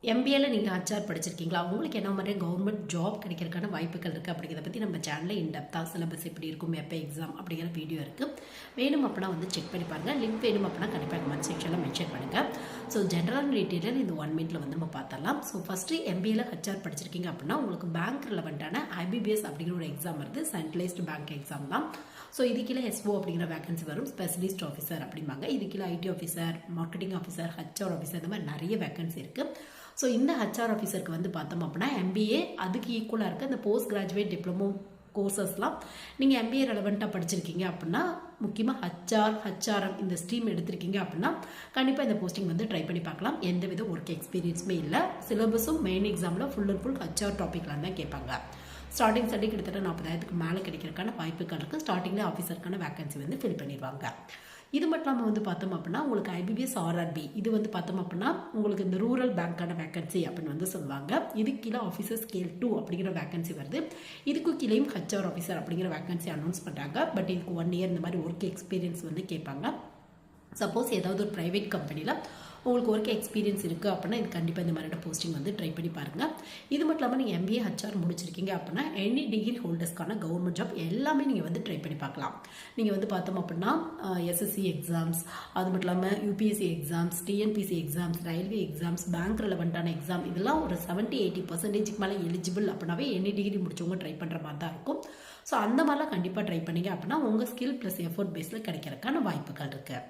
எம்பிஏல நீங்கள் ஹச்ஆர் படிச்சிருக்கீங்களா? உங்களுக்கு என்ன மாதிரி கவர்மெண்ட் ஜாப் கிடைக்கிறதுக்கான வாய்ப்புகள் இருக்குது அப்படிங்கிறத பற்றி நம்ம சேனலில் இன்டெப்த்தாக சிலபஸ் எப்படி இருக்கும், எப்போ எக்ஸாம் அப்படிங்கிற வீடியோ இருக்குது. வேணும் அப்படின்னா வந்து செக் பண்ணி பாருங்கள். லிங்க் வேணும் அப்படின்னா கண்டிப்பாக கமெண்ட் செக்ஷனில் மென்ஷன் பண்ணுங்கள். ஸோ ஜென்ரல் டீட்டெயில் இந்த 1 மினிட்ல வந்து நம்ம பார்த்தரலாம். ஸோ ஃபஸ்ட்டு எம்பிஏல ஹச்ஆர் படிச்சிருக்கீங்க அப்படின்னா உங்களுக்கு பேங்க் ரிலவெண்ட்டான ஐபிபிஎஸ் அப்படிங்கிற ஒரு எக்ஸாம் வருது. சென்ட்ரலைஸ்டு பேங்க் எக்ஸாம் தான். ஸோ இது கீழே எஸ்ஓ அப்படிங்கிற வேகன்சி வரும். ஸ்பெஷலிஸ்ட் ஆஃபீஸர் அப்படிம்பாங்க. இது கீழே ID officer, marketing officer, HR officer, இந்த மாதிரி நிறைய வேகன்சி இருக்குது. ஸோ இந்த ஹச்ஆர் ஆஃபீஸருக்கு வந்து பார்த்தோம் அப்படின்னா எம்பிஏ அதுக்கு ஈக்குவலாக இருக்க இந்த போஸ்ட் கிராஜுவேட் டிப்ளமோ கோர்சஸ்லாம் நீங்கள் எம்பிஏ ரெலவெண்ட்டாக படிச்சிருக்கீங்க அப்படின்னா, முக்கியமாக ஹச்ஆர்எம் இந்த ஸ்ட்ரீம் எடுத்திருக்கீங்க அப்படின்னா கண்டிப்பாக இந்த போஸ்டிங் வந்து ட்ரை பண்ணி பார்க்கலாம். எந்தவித ஒர்க் எக்ஸ்பீரியன்ஸுமே இல்லை. சிலபஸும் மெயின் எக்ஸாமில் ஃபுல் அண்ட் ஃபுல் ஹச்ஆர் டாப்பிக்லாம் தான் கேட்பாங்க. ஸ்டார்டிங் சர்டி கிட்டத்தட்ட 40,000க்கு மேலே கிடைக்கிறதுக்கான வாய்ப்புகள் இருக்குது. ஸ்டார்டிங்கில் ஆஃபீஸருக்கான வேகன்சி வந்து ஃபில் பண்ணிடுவாங்க. இது மட்டும் இல்லாமல் வந்து பார்த்தோம் அப்படின்னா உங்களுக்கு ஐபிபிஎஸ் ஆர்ஆர்பி இது வந்து பார்த்தோம் அப்படின்னா உங்களுக்கு இந்த ரூரல் பேங்க்கான வேகன்சி அப்படின்னு வந்து சொல்லுவாங்க. இதுக்கு கீழே ஆஃபீஸர் ஸ்கேல் 2 அப்படிங்கிற வேகன்சி வருது. இதுக்கு கீழேயும் ஹச்ஆர் ஆஃபீஸர் அப்படிங்கிற வேகன்சி அனௌன்ஸ் பண்ணுறாங்க. பட் இதுக்கு 1 இயர் இந்த மாதிரி ஒர்க் எக்ஸ்பீரியன்ஸ் வந்து கேட்பாங்க. சப்போஸ் ஏதாவது ஒரு ப்ரைவேட் கம்பெனியில் உங்களுக்கு ஒர்க் எக்ஸ்பீரியன்ஸ் இருக்குது அப்படின்னா இது கண்டிப்பாக இந்த மாதிரியான போஸ்டிங் வந்து ட்ரை பண்ணி பாருங்கள். இது மட்டும் இல்லாமல் நீங்கள் எம்பிஏ ஹச்ஆர் முடிச்சிருக்கீங்க அப்படின்னா எனி டிகிரி ஹோல்டர்ஸ்க்கான கவர்மெண்ட் ஜாப் எல்லாமே நீங்கள் வந்து ட்ரை பண்ணி பார்க்கலாம். நீங்கள் வந்து பார்த்தோம் அப்படின்னா எஸ்எஸ்சி எக்ஸாம்ஸ், அது மட்டும் இல்லாமல் UPSC exams, TNPSC exams, railway exams, bank ரெலவெண்ட்டான எக்ஸாம், இதெல்லாம் ஒரு 70-80% மேலே எலிஜிபிள் அப்படின்னாவே எனி டிகிரி முடிச்சவங்க ட்ரை பண்ணுற மாதிரி தான் இருக்கும். ஸோ அந்த மாதிரிலாம் கண்டிப்பாக ட்ரை பண்ணிங்க அப்படின்னா உங்கள் ஸ்கில் ப்ளஸ் எஃபோர்ட் பேஸில் கிடைக்கிறதுக்கான வாய்ப்புகள் இருக்குது.